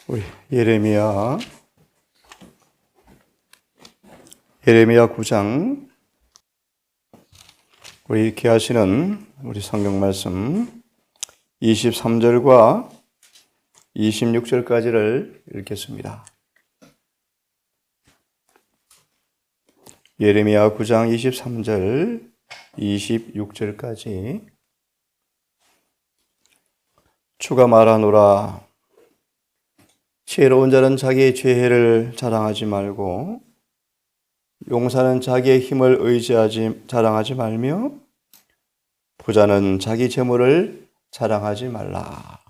우리 예레미야 9장 우리 읽게 하시는 우리 성경 말씀 23절과 26절까지를 읽겠습니다. 예레미야 9장 23절 26절까지 주가 말하노라. 지혜로운 자는 자기의 죄를 자랑하지 말고 용사는 자기의 힘을 자랑하지 말며 부자는 자기 재물을 자랑하지 말라.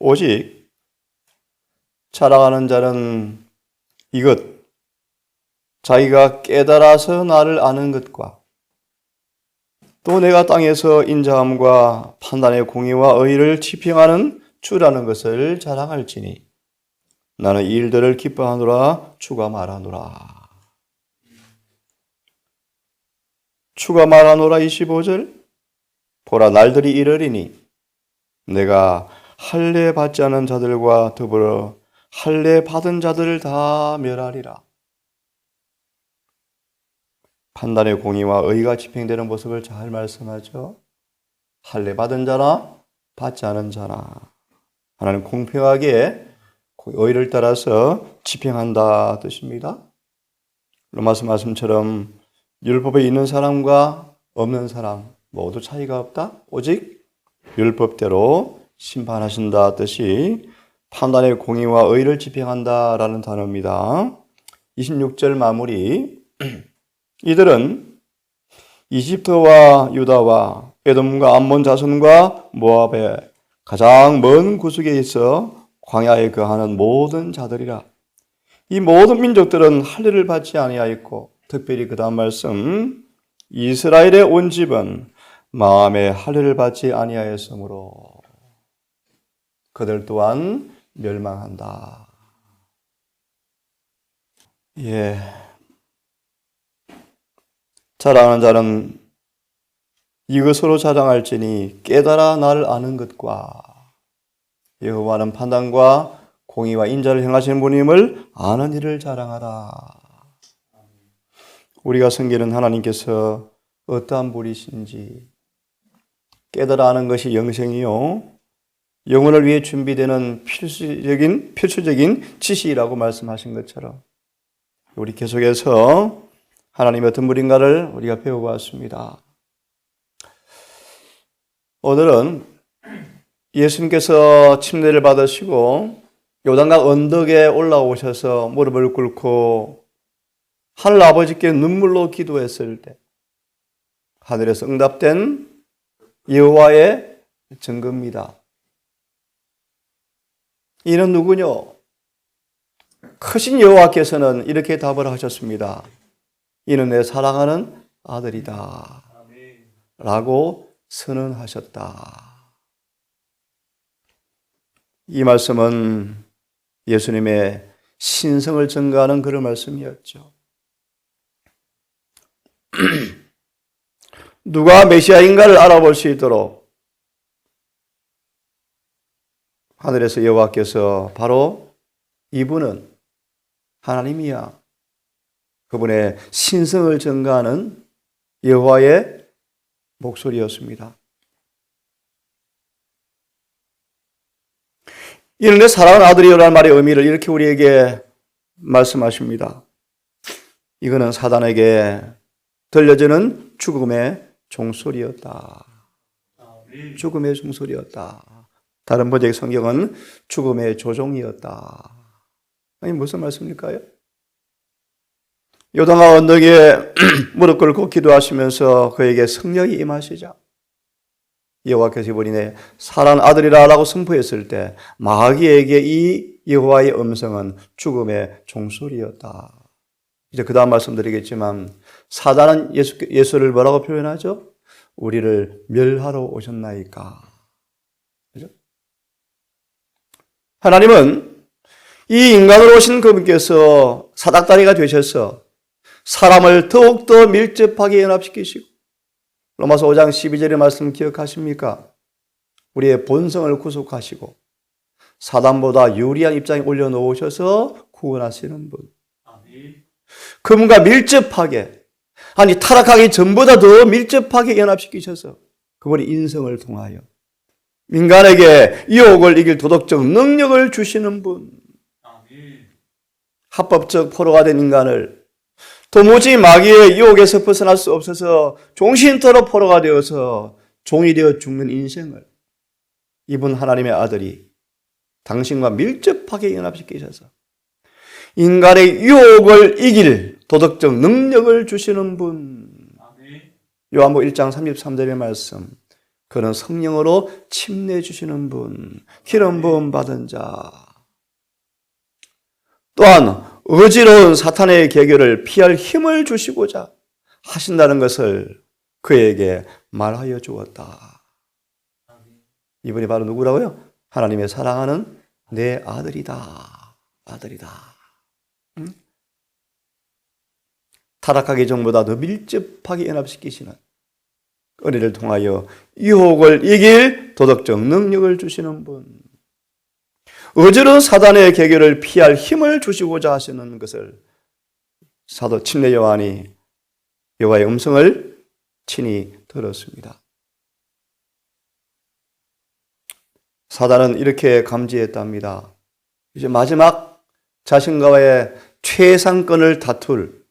오직 자랑하는 자는 이것, 자기가 깨달아서 나를 아는 것과 또 내가 땅에서 인자함과 판단의 공의와 의를 지평하는 주라는 것을 자랑할지니 나는 이 일들을 기뻐하노라. 주가 말하노라. 주가 말하노라. 25절 보라, 날들이 이르리니 내가 할례 받지 않은 자들과 더불어 할례 받은 자들을 다 멸하리라. 판단의 공의와 의가 집행되는 모습을 잘 말씀하죠. 할례 받은 자나 받지 않은 자나 하나님 공평하게 의를 따라서 집행한다 뜻입니다. 로마서 말씀처럼 율법에 있는 사람과 없는 사람 모두 차이가 없다. 오직 율법대로 심판하신다 뜻이 판단의 공의와 의를 집행한다라는 단어입니다. 26절 마무리. 이들은 이집트와 유다와 에돔과 암몬 자손과 모압의 가장 먼 구석에 있어 광야에 거하는 모든 자들이라. 이 모든 민족들은 할례를 받지 아니하였고 특별히 그 다음 말씀 이스라엘의 온 집은 마음에 할례를 받지 아니하였으므로 그들 또한 멸망한다. 자랑하는 자는 이것으로 자랑할지니 깨달아 나를 아는 것과 여호와는 판단과 공의와 인자를 행하시는 분임을 아는 일을 자랑하라. 우리가 섬기는 하나님께서 어떠한 분이신지 깨달아 아는 것이 영생이요 영혼을 위해 준비되는 필수적인 지식이라고 말씀하신 것처럼 우리 계속해서 하나님의 어떤 분인가를 우리가 배워봤습니다. 오늘은 예수님께서 침례를 받으시고 요단강 언덕에 올라오셔서 무릎을 꿇고 하늘 아버지께 눈물로 기도했을 때 하늘에서 응답된 여호와의 증거입니다. 이는 누구뇨? 크신 여호와께서는 이렇게 답을 하셨습니다. 이는 내 사랑하는 아들이다 라고 선언하셨다. 이 말씀은 예수님의 신성을 증거하는 그런 말씀이었죠. 누가 메시아인가를 알아볼 수 있도록 하늘에서 여호와께서 바로 이분은 하나님이야. 그분의 신성을 증거하는 여호와의 목소리였습니다. 이는 내 사랑하는 아들이요라는 말의 의미를 이렇게 우리에게 말씀하십니다. 이거는 사단에게 들려지는 죽음의 종소리였다. 죽음의 종소리였다. 다른 번역의 성경은 죽음의 조종이었다. 아니 무슨 말씀일까요? 요단강 언덕에 무릎 꿇고 기도하시면서 그에게 성령이 임하시자 여호와께서 이분이 내 사랑하는 아들이라고 선포했을 때 마귀에게 이 여호와의 음성은 죽음의 종소리였다. 이제 그 다음 말씀드리겠지만 사단은 예수를 뭐라고 표현하죠? 우리를 멸하러 오셨나이까. 그죠? 하나님은 이 인간으로 오신 그분께서 사닥다리가 되셔서 사람을 더욱더 밀접하게 연합시키시고 로마서 5장 12절의 말씀 기억하십니까? 우리의 본성을 구속하시고 사단보다 유리한 입장에 올려놓으셔서 구원하시는 분. 그분과 밀접하게, 아니 타락하기 전보다 더 밀접하게 연합시키셔서 그분의 인성을 통하여 인간에게 유혹을 이길 도덕적 능력을 주시는 분. 합법적 포로가 된 인간을 도무지 마귀의 유혹에서 벗어날 수 없어서 종신토록 포로가 되어서 종이 되어 죽는 인생을 이분 하나님의 아들이 당신과 밀접하게 연합시키셔서 인간의 유혹을 이길 도덕적 능력을 주시는 분. 요한복음 1장 33절의 말씀. 그는 성령으로 침례 주시는 분, 기름 부음 받은 자. 또한 어지러운 사탄의 계교를 피할 힘을 주시고자 하신다는 것을 그에게 말하여 주었다. 이분이 바로 누구라고요? 하나님의 사랑하는 내 아들이다. 아들이다. 응? 타락하기 전보다 더 밀접하게 연합시키시는 은혜를 통하여 유혹을 이길 도덕적 능력을 주시는 분. 어지러운 사단의 계교를 피할 힘을 주시고자 하시는 것을 사도 침례 요한이 여호와의 음성을 친히 들었습니다. 사단은 이렇게 감지했답니다. 이제 마지막 자신과의 최상권을 다툴,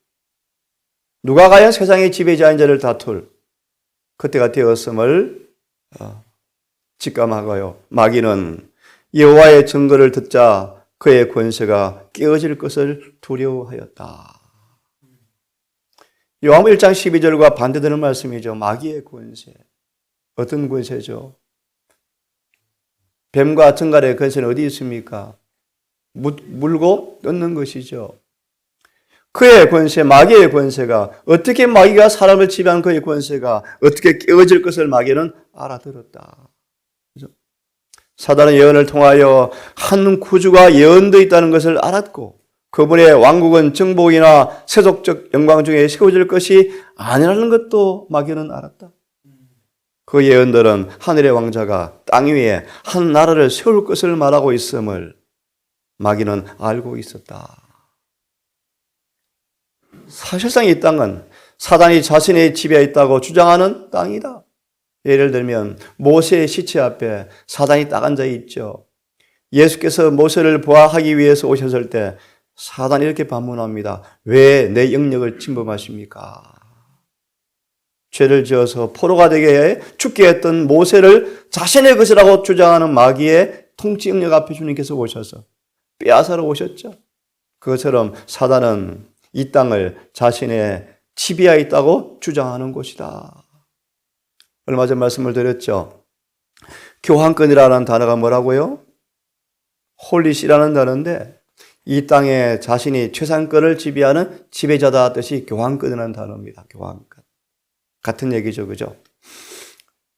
누가 과연 세상의 지배자인 자를 다툴 그때가 되었음을 직감하고요. 마귀는 여호와의 증거를 듣자 그의 권세가 깨어질 것을 두려워하였다. 요한복음 1장 12절과 반대되는 말씀이죠. 마귀의 권세. 어떤 권세죠? 뱀과 증갈의 권세는 어디 있습니까? 물고 뜯는 것이죠. 그의 권세, 마귀의 권세가, 어떻게 마귀가 사람을 지배하는 그의 권세가 어떻게 깨어질 것을 마귀는 알아들었다. 그렇죠? 사단의 예언을 통하여 한 구주가 예언되어 있다는 것을 알았고 그분의 왕국은 정복이나 세속적 영광 중에 세워질 것이 아니라는 것도 마귀는 알았다. 그 예언들은 하늘의 왕자가 땅 위에 한 나라를 세울 것을 말하고 있음을 마귀는 알고 있었다. 사실상 이 땅은 사단이 자신의 지배에 있다고 주장하는 땅이다. 예를 들면 모세의 시체 앞에 사단이 딱 앉아 있죠. 예수께서 모세를 보호하기 위해서 오셨을 때 사단이 이렇게 반문합니다. 왜 내 영역을 침범하십니까? 죄를 지어서 포로가 되게 죽게 했던 모세를 자신의 것이라고 주장하는 마귀의 통치 영역 앞에 주님께서 오셔서 빼앗으러 오셨죠. 그것처럼 사단은 이 땅을 자신의 지배하에 있다고 주장하는 곳이다. 얼마 전 말씀을 드렸죠. 교환권이라는 단어가 뭐라고요? 홀릿이라는 단어인데 이 땅에 자신이 최상권을 지배하는 지배자다 뜻이 교환권이라는 단어입니다. 교환권. 같은 얘기죠. 그죠?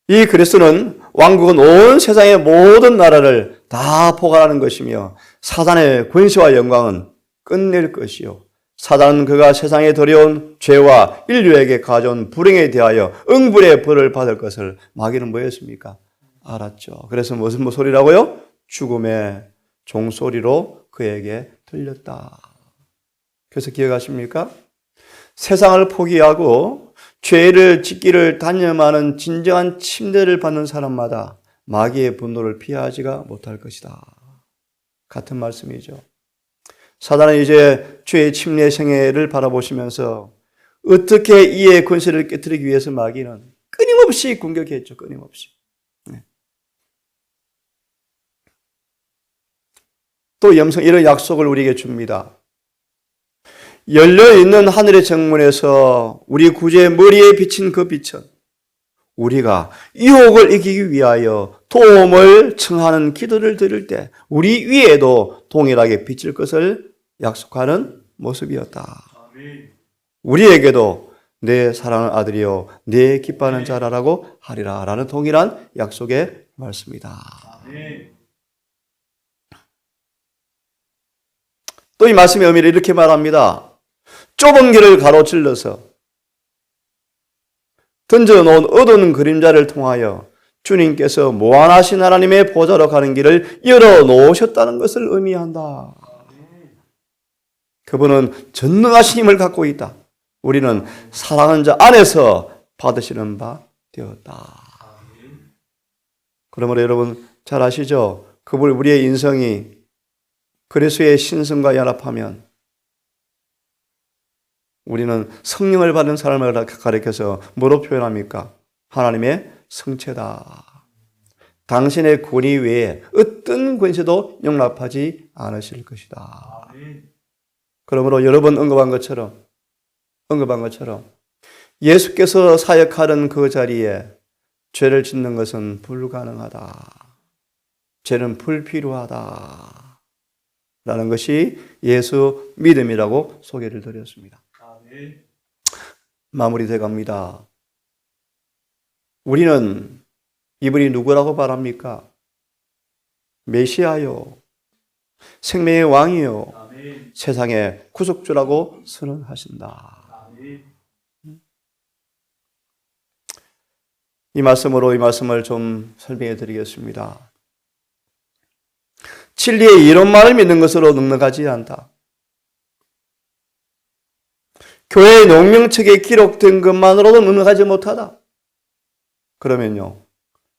이 그리스도는 왕국은 온 세상의 모든 나라를 다 포괄하는 것이며 사단의 권세와 영광은 끝낼 것이요. 사단은 그가 세상에 들여온 죄와 인류에게 가져온 불행에 대하여 응불의 벌을 받을 것을 마귀는 뭐였습니까? 알았죠. 그래서 무슨 소리라고요? 죽음의 종소리로 그에게 들렸다. 그래서 기억하십니까? 세상을 포기하고 죄를 짓기를 단념하는 진정한 침례를 받는 사람마다 마귀의 분노를 피하지가 못할 것이다. 같은 말씀이죠. 사단은 이제 죄의 침례 생애를 바라보시면서 어떻게 이의 권세를 깨뜨리기 위해서 마귀는 끊임없이 공격했죠. 끊임없이. 네. 또 염성 이런 약속을 우리에게 줍니다. 열려있는 하늘의 정문에서 우리 구주의 머리에 비친 그 빛은 우리가 유혹을 이기기 위하여 도움을 청하는 기도를 드릴 때 우리 위에도 동일하게 비칠 것을 약속하는 모습이었다. 우리에게도 내 사랑하는 아들이요 내 기뻐하는 자라라고 하리라 라는 동일한 약속의 말씀이다. 또 이 말씀의 의미를 이렇게 말합니다. 좁은 길을 가로질러서 던져놓은 어두운 그림자를 통하여 주님께서 무한하신 하나님의 보좌로 가는 길을 열어놓으셨다는 것을 의미한다. 그분은 전능하신 힘을 갖고 있다. 우리는 사랑하는 자 안에서 받으시는 바 되었다. 그러므로 여러분 잘 아시죠? 그분 우리의 인성이 그리스도의 신성과 연합하면 우리는 성령을 받은 사람을 가리켜서 뭐로 표현합니까? 하나님의 성체다. 당신의 권위 외에 어떤 권세도 용납하지 않으실 것이다. 그러므로 여러 번 언급한 것처럼 예수께서 사역하는 그 자리에 죄를 짓는 것은 불가능하다. 죄는 불필요하다. 라는 것이 예수 믿음이라고 소개를 드렸습니다. 마무리돼 갑니다. 우리는 이분이 누구라고 말합니까? 메시아요. 생명의 왕이요. 세상의 구속주라고 선언하신다. 이 말씀을 좀 설명해 드리겠습니다. 진리의 이론만을 믿는 것으로 넉넉하지 않다. 교회의 용명책에 기록된 것만으로도 넉넉하지 못하다. 그러면요,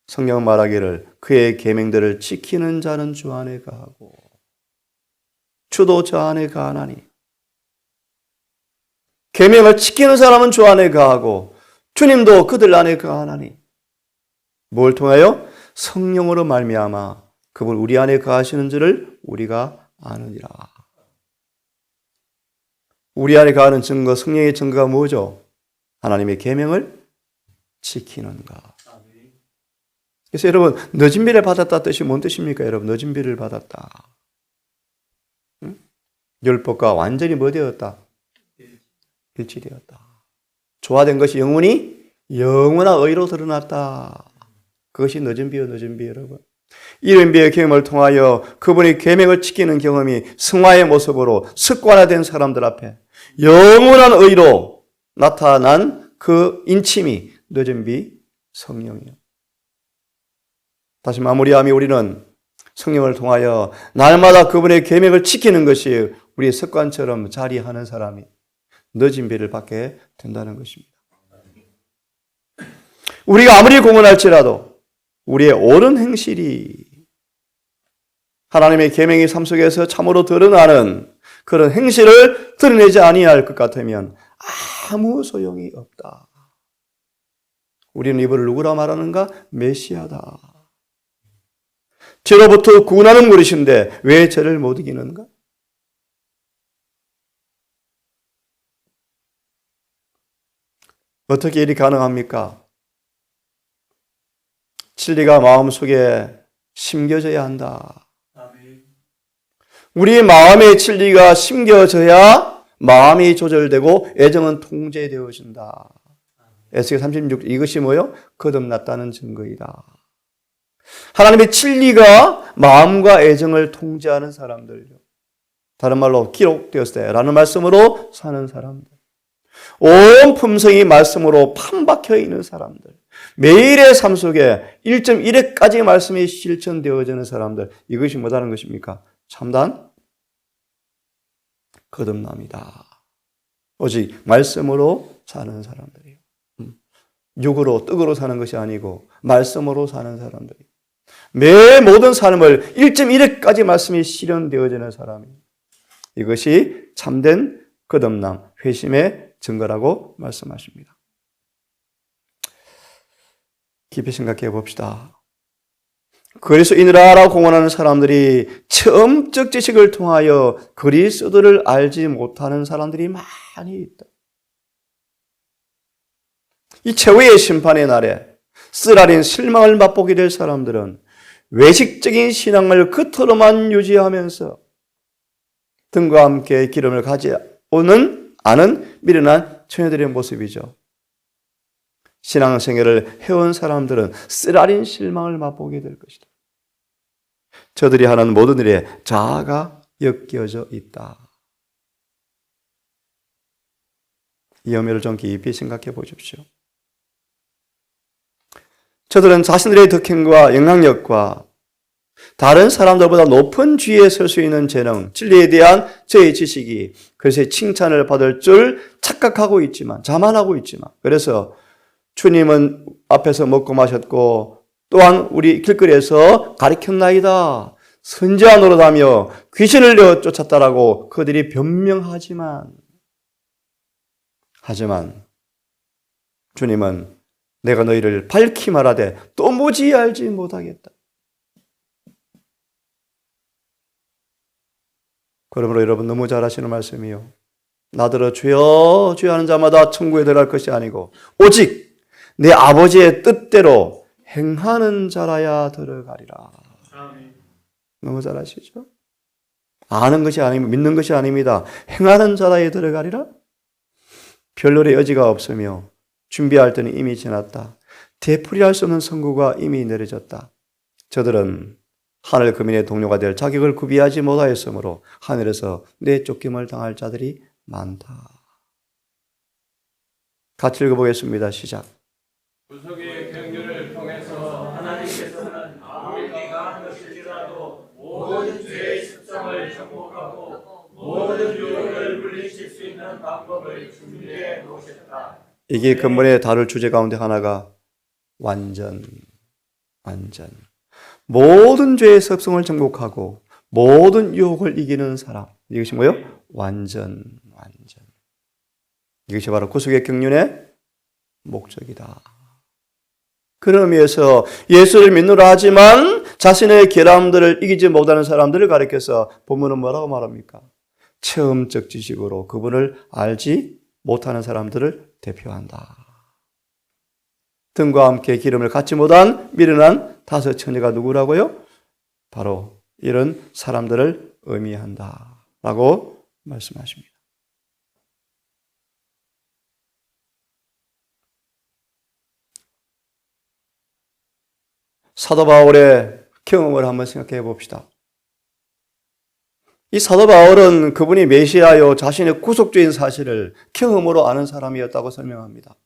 성경 말하기를 그의 계명들을 지키는 자는 주 안에 거하고 주도 저 안에 거하나니. 계명을 지키는 사람은 주 안에 거하고 주님도 그들 안에 거하나니. 뭘 통하여? 성령으로 말미암아 그분 우리 안에 거하시는 줄을 우리가 아느니라. 우리 안에 거하는 증거, 성령의 증거가 뭐죠? 하나님의 계명을 지키는 것. 그래서 여러분, 늦은 비를 받았다 뜻이 뭔 뜻입니까? 여러분, 늦은 비를 받았다. 응? 율법과 완전히 뭐 되었다? 일치되었다. 조화된 것이 영원한 의로 드러났다. 그것이 늦은 비요, 여러분. 이른 비의 경험을 통하여 그분의 계명을 지키는 경험이 승화의 모습으로 습관화된 사람들 앞에 영원한 의로 나타난 그 인침이 늦은 비 성령이요. 다시 마무리하며 우리는 성령을 통하여 날마다 그분의 계명을 지키는 것이 우리의 습관처럼 자리하는 사람이 늦은 비를 받게 된다는 것입니다. 우리가 아무리 공헌할지라도 우리의 옳은 행실이 하나님의 계명의 삶 속에서 참으로 드러나는 그런 행실을 드러내지 아니할 것 같으면 아무 소용이 없다. 우리는 이분을 누구라 말하는가? 메시아다. 죄로부터 구원하는 분이신데 왜 죄를 못 이기는가? 어떻게 일이 가능합니까? 진리가 마음속에 심겨져야 한다. 우리 마음의 진리가 심겨져야 마음이 조절되고 애정은 통제되어진다. 에스겔 36 이것이 뭐요? 거듭났다는 증거이다. 하나님의 진리가 마음과 애정을 통제하는 사람들, 다른 말로 기록되었을 때라는 말씀으로 사는 사람들, 온 품성이 말씀으로 판박혀 있는 사람들, 매일의 삶 속에 1.1회까지 말씀이 실천되어지는 사람들, 이것이 뭐라는 것입니까? 참단 거듭남이다. 오직 말씀으로 사는 사람들이에요. 육으로 떡으로 사는 것이 아니고 말씀으로 사는 사람들이 매 모든 삶을 1.1회까지 말씀이 실현되어지는 사람이 이것이 참된 거듭남, 회심의 증거라고 말씀하십니다. 깊이 생각해 봅시다. 그리스도인이라고 공언하는 사람들이 처음적 지식을 통하여 그리스도를 알지 못하는 사람들이 많이 있다. 이 최후의 심판의 날에 쓰라린 실망을 맛보게 될 사람들은 외식적인 신앙을 겉으로만 유지하면서 등과 함께 기름을 가져오는 아는 미련한 처녀들의 모습이죠. 신앙생활을 해온 사람들은 쓰라린 실망을 맛보게 될 것이다. 저들이 하는 모든 일에 자아가 엮여져 있다. 이 의미를 좀 깊이 생각해 보십시오. 저들은 자신들의 덕행과 영향력과 다른 사람들보다 높은 지위에 설 수 있는 재능, 진리에 대한 저의 지식이 그래서 칭찬을 받을 줄 착각하고 있지만, 자만하고 있지만, 그래서 주님은 앞에서 먹고 마셨고 또한 우리 길거리에서 가리켰나이다, 선지자 노릇하며 귀신을 내어 쫓았다라고 그들이 변명하지만 주님은 내가 너희를 밝히 말하되 또 무지 알지 못하겠다. 그러므로 여러분 너무 잘 아시는 말씀이요. 나더러 주여 주여 하는 자마다 천국에 들어갈 것이 아니고 오직 내 아버지의 뜻대로 행하는 자라야 들어가리라. 너무 잘 아시죠? 아는 것이 아닙니다. 믿는 것이 아닙니다. 행하는 자라야 들어가리라. 별놀의 여지가 없으며 준비할 때는 이미 지났다. 되풀이할 수 없는 선고가 이미 내려졌다. 저들은 하늘 거민의 동료가 될 자격을 구비하지 못하였으므로 하늘에서 내쫓김을 당할 자들이 많다. 같이 읽어보겠습니다. 시작. 구속의 경륜을 통해서 하나님께서는 우리가 하실지라도 모든 죄의 습성을 정복하고 모든 유혹을 물리칠 수 있는 방법을 준비해 놓으셨다. 이게 근본에 다룰 주제 가운데 하나가 완전. 모든 죄의 습성을 정복하고 모든 유혹을 이기는 사람. 이것이 뭐예요? 완전. 이것이 바로 구속의 경륜의 목적이다. 그런 의미에서 예수를 믿노라 하지만 자신의 결함들을 이기지 못하는 사람들을 가리켜서 본문은 뭐라고 말합니까? 체험적 지식으로 그분을 알지 못하는 사람들을 대표한다. 등과 함께 기름을 갖지 못한 미련한 다섯 처녀가 누구라고요? 바로 이런 사람들을 의미한다 라고 말씀하십니다. 사도 바울의 경험을 한번 생각해 봅시다. 이 사도 바울은 그분이 메시아요 자신의 구속주인 사실을 경험으로 아는 사람이었다고 설명합니다.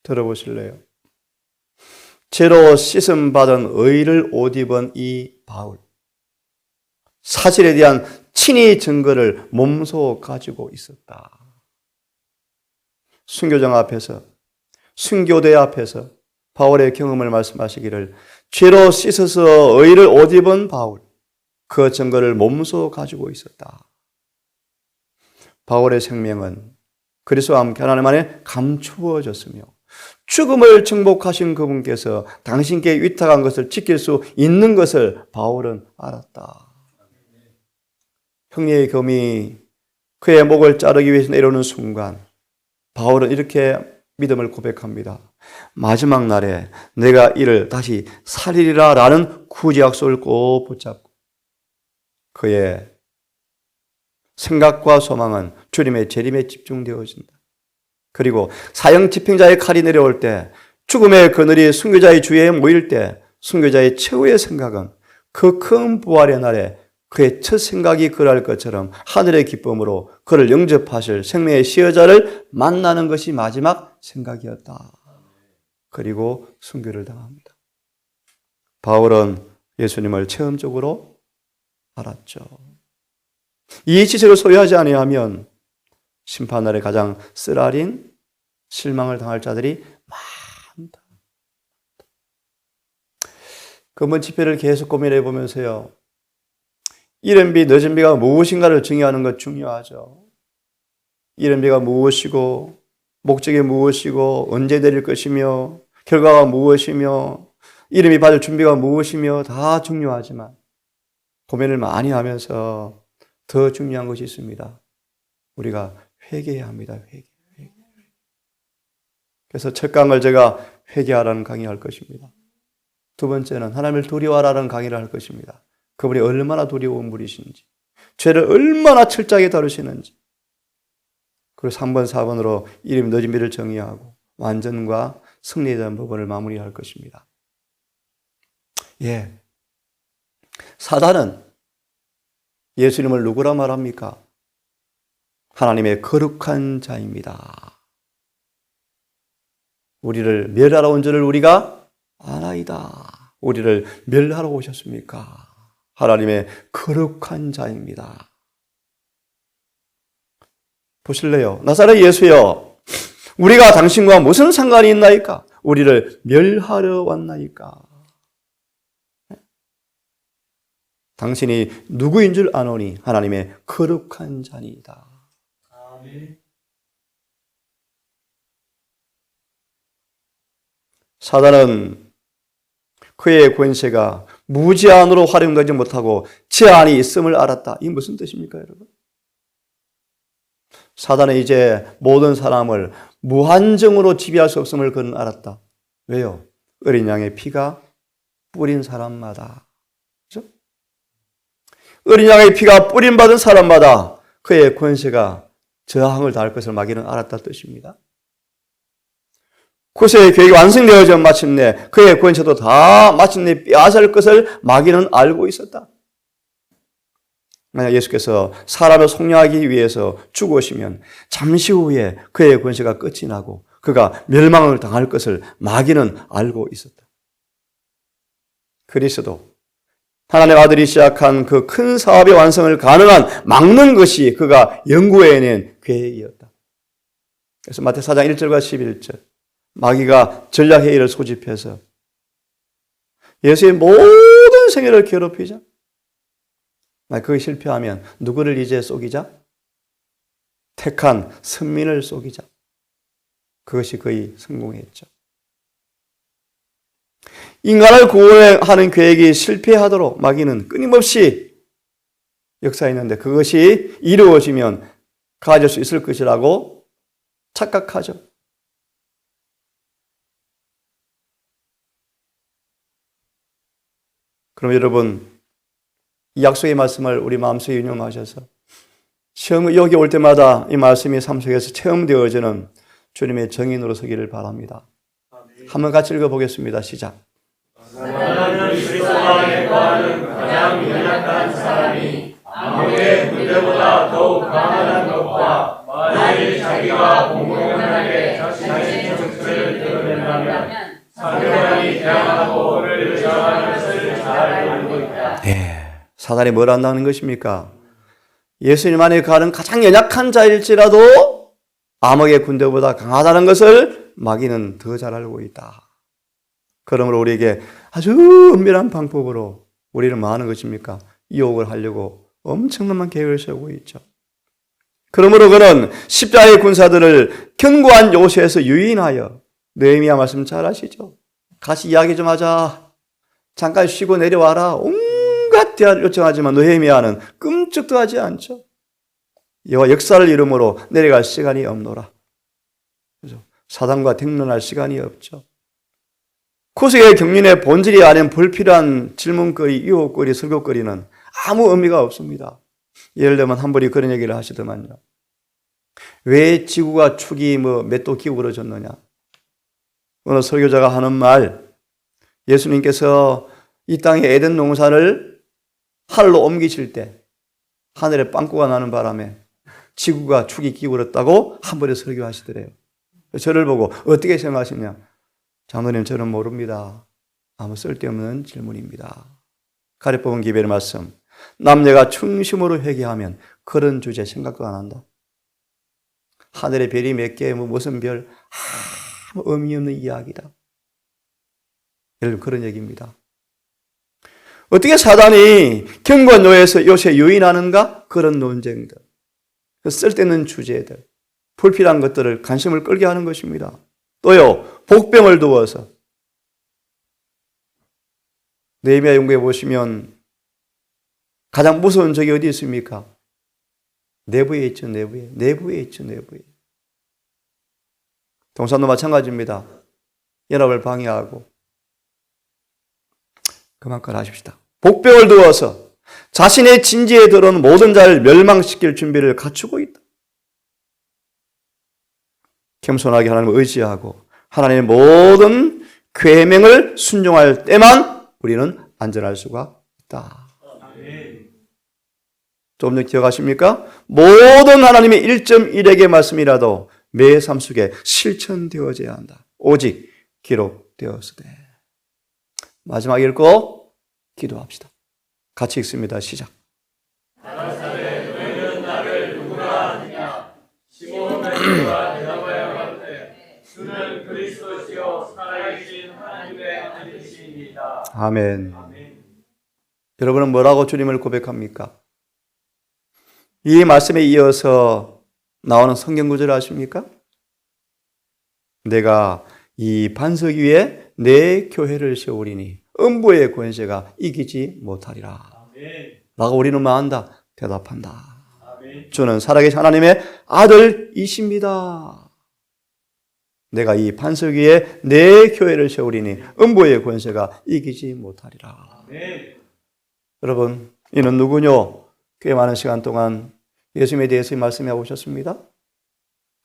들어보실래요? 죄로 씻음 받은 의를 옷 입은 이 바울, 사실에 대한 친히 증거를 몸소 가지고 있었다. 순교장 앞에서, 순교대 앞에서 바울의 경험을 말씀하시기를 죄로 씻어서 의를 옷 입은 바울, 그 증거를 몸소 가지고 있었다. 바울의 생명은 그리스도와 함께 하나님 안에 감추어졌으며 죽음을 정복하신 그분께서 당신께 위탁한 것을 지킬 수 있는 것을 바울은 알았다. 형리의 검이 그의 목을 자르기 위해서 내려오는 순간 바울은 이렇게 믿음을 고백합니다. 마지막 날에 내가 이를 다시 살리리라 라는 구주 약속을 꼭 붙잡고 그의 생각과 소망은 주님의 재림에 집중되어진다. 그리고 사형 집행자의 칼이 내려올 때, 죽음의 그늘이 순교자의 주위에 모일 때 순교자의 최후의 생각은 그 큰 부활의 날에 그의 첫 생각이 그럴 것처럼 하늘의 기쁨으로 그를 영접하실 생명의 시여자를 만나는 것이 마지막 생각이었다. 그리고 순교를 당합니다. 바울은 예수님을 체험적으로 알았죠. 이 지식을 소유하지 아니하면 심판날에 가장 쓰라린 실망을 당할 자들이 많다. 금번 집회를 계속 고민해 보면서요. 이른비 늦은비가 무엇인가를 정의하는 것 중요하죠. 이른비가 무엇이고 목적이 무엇이고 언제 내릴 것이며 결과가 무엇이며 이름이 받을 준비가 무엇이며 다 중요하지만 고민을 많이 하면서 더 중요한 것이 있습니다. 우리가 회개해야 합니다. 회개. 그래서 첫 강을 제가 회개하라는 강의할 것입니다. 두 번째는 하나님을 두려워하라는 강의를 할 것입니다. 그분이 얼마나 두려운 분이신지, 죄를 얼마나 철저하게 다루시는지. 그리고 3번, 4번으로 이름 늦은비를 정의하고 완전과 승리에 대한 부분을 마무리할 것입니다. 예, 사단은 예수님을 누구라 말합니까? 하나님의 거룩한 자입니다. 우리를 멸하러 온 줄을 우리가 아나이다. 우리를 멸하러 오셨습니까? 하나님의 거룩한 자입니다. 보실래요? 나사렛 예수여, 우리가 당신과 무슨 상관이 있나이까? 우리를 멸하러 왔나이까? 당신이 누구인 줄 아노니 하나님의 거룩한 자니이다. 아멘. 사단은 그의 권세가 무제한으로 활용되지 못하고 제한이 있음을 알았다. 이게 무슨 뜻입니까, 여러분? 사단은 이제 모든 사람을 무한정으로 지배할 수 없음을 그는 알았다. 왜요? 어린 양의 피가 뿌린 사람마다, 그렇죠? 어린 양의 피가 뿌림받은 사람마다 그의 권세가 저항을 당할 것을 마귀는 알았다는 뜻입니다. 구세의 계획이 완성되어져 마침내 그의 권세도 다 마침내 빼앗을 것을 마귀는 알고 있었다. 만약 예수께서 사람을 속량하기 위해서 죽으시면 잠시 후에 그의 권세가 끝이 나고 그가 멸망을 당할 것을 마귀는 알고 있었다. 그리스도, 하나님의 아들이 시작한 그 큰 사업의 완성을 가능한 막는 것이 그가 연구해낸 계획이었다. 그래서 마태 4장 1절과 11절 마귀가 전략회의를 소집해서 예수의 모든 생애를 괴롭히자. 그게 실패하면 누구를 이제 속이자? 택한 선민을 속이자. 그것이 거의 성공했죠. 인간을 구원하는 계획이 실패하도록 마귀는 끊임없이 역사했는데 그것이 이루어지면 가질 수 있을 것이라고 착각하죠. 그럼 여러분, 이 약속의 말씀을 우리 마음속에 유념하셔서 여기 올 때마다 이 말씀이 삶 속에서 체험되어지는 주님의 정인으로 서기를 바랍니다. 한번 같이 읽어보겠습니다. 시작. 나는 그리스도 안에 거하는 가장 연약한 사람이 아무의 군대보다 더욱 강하다는 것과 만일 자기가 공공연하게 자신의 정체를 드러낸다면 상대방이 대항하고 그를 저항하는 것을 잘 알고 있다. 사단이 뭘 한다는 것입니까? 예수님 안에 거하는 가장 연약한 자일지라도 암흑의 군대보다 강하다는 것을 마귀는 더 잘 알고 있다. 그러므로 우리에게 아주 은밀한 방법으로 우리를 뭐 하는 것입니까? 유혹을 하려고 엄청난 계획을 세우고 있죠. 그러므로 그는 십자가의 군사들을 견고한 요새에서 유인하여, 느헤미야 말씀 잘 아시죠? 같이 이야기 좀 하자. 잠깐 쉬고 내려와라. 온갖 대화를 요청하지만 느헤미야는 끔찍도 하지 않죠. 여호와 역사를 이름으로 내려갈 시간이 없노라. 그죠? 사단과 대면할 시간이 없죠. 구세의 경륜의 본질이 아닌 불필요한 질문거리, 유혹거리, 설교거리는 아무 의미가 없습니다. 예를 들면 한 분이 그런 얘기를 하시더만요. 왜 지구가 축이 몇 도 기울어졌느냐? 어느 설교자가 하는 말, 예수님께서 이 땅에 에덴 농사를 하늘로 옮기실 때 하늘에 빵꾸가 나는 바람에 지구가 축이 기울었다고 한 번에 설교하시더래요. 저를 보고 어떻게 생각하시냐? 장로님, 저는 모릅니다. 아무 쓸데없는 질문입니다. 가려뽑은 기별의 말씀. 남녀가 충심으로 회개하면 그런 주제 생각도 안 한다. 하늘의 별이 몇 개, 무슨 별, 아무 의미 없는 이야기다. 여러분, 그런 얘기입니다. 어떻게 사단이 경건노예에서 요새 유인하는가? 그런 논쟁들, 쓸데없는 주제들, 불필요한 것들을 관심을 끌게 하는 것입니다. 또요, 복병을 두어서 느헤미야 연구해 보시면 가장 무서운 적이 어디 있습니까? 내부에 있죠, 내부에. 내부에 있죠, 내부에. 동산도 마찬가지입니다. 연합을 방해하고. 그만큼 하십시다. 복병을 두어서 자신의 진지에 들어온 모든 자를 멸망시킬 준비를 갖추고 있다. 겸손하게 하나님을 의지하고 하나님의 모든 계명을 순종할 때만 우리는 안전할 수가 있다. 좀 더 기억하십니까? 모든 하나님의 1.1액의 말씀이라도 매 삶 속에 실천되어져야 한다. 오직 기록되었으되. 마지막 읽고 기도합시다. 같이 읽습니다. 시작. 나사렛 너희는 나를 누구라 하느냐 시몬 베드로가 대답하여 가로되 주는 그리스도시요 살아계신 하나님의 아들이시니이다. 아멘. 여러분은 뭐라고 주님을 고백합니까? 이 말씀에 이어서 나오는 성경 구절 아십니까? 내가 이 반석 위에 내 교회를 세우리니 음부의 권세가 이기지 못하리라. 라고 우리는 뭐한다? 대답한다. 주는 살아계신 하나님의 아들이십니다. 내가 이 반석 위에 내 교회를 세우리니 음부의 권세가 이기지 못하리라. 여러분, 이는 누구뇨? 꽤 많은 시간 동안 예수님에 대해서 말씀해 오셨습니다.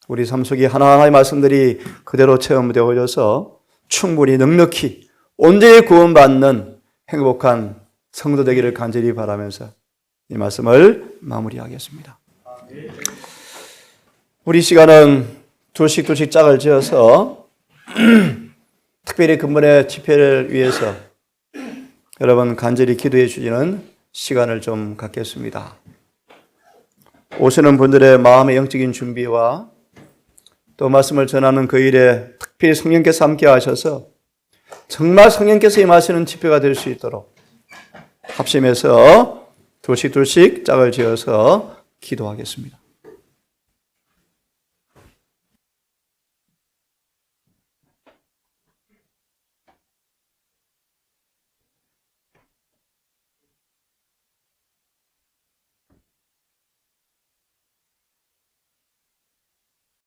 우리 삶 속에 하나하나의 말씀들이 그대로 체험되어져서 충분히 넉넉히 온전히 구원받는 행복한 성도 되기를 간절히 바라면서 이 말씀을 마무리하겠습니다. 우리 시간은 둘씩 짝을 지어서 특별히 근본의 집회를 위해서 여러분 간절히 기도해 주시는 시간을 좀 갖겠습니다. 오시는 분들의 마음의 영적인 준비와 또 말씀을 전하는 그 일에 특별히 성령께서 함께 하셔서 정말 성령께서 임하시는 집회가 될 수 있도록 합심해서 둘씩 짝을 지어서 기도하겠습니다.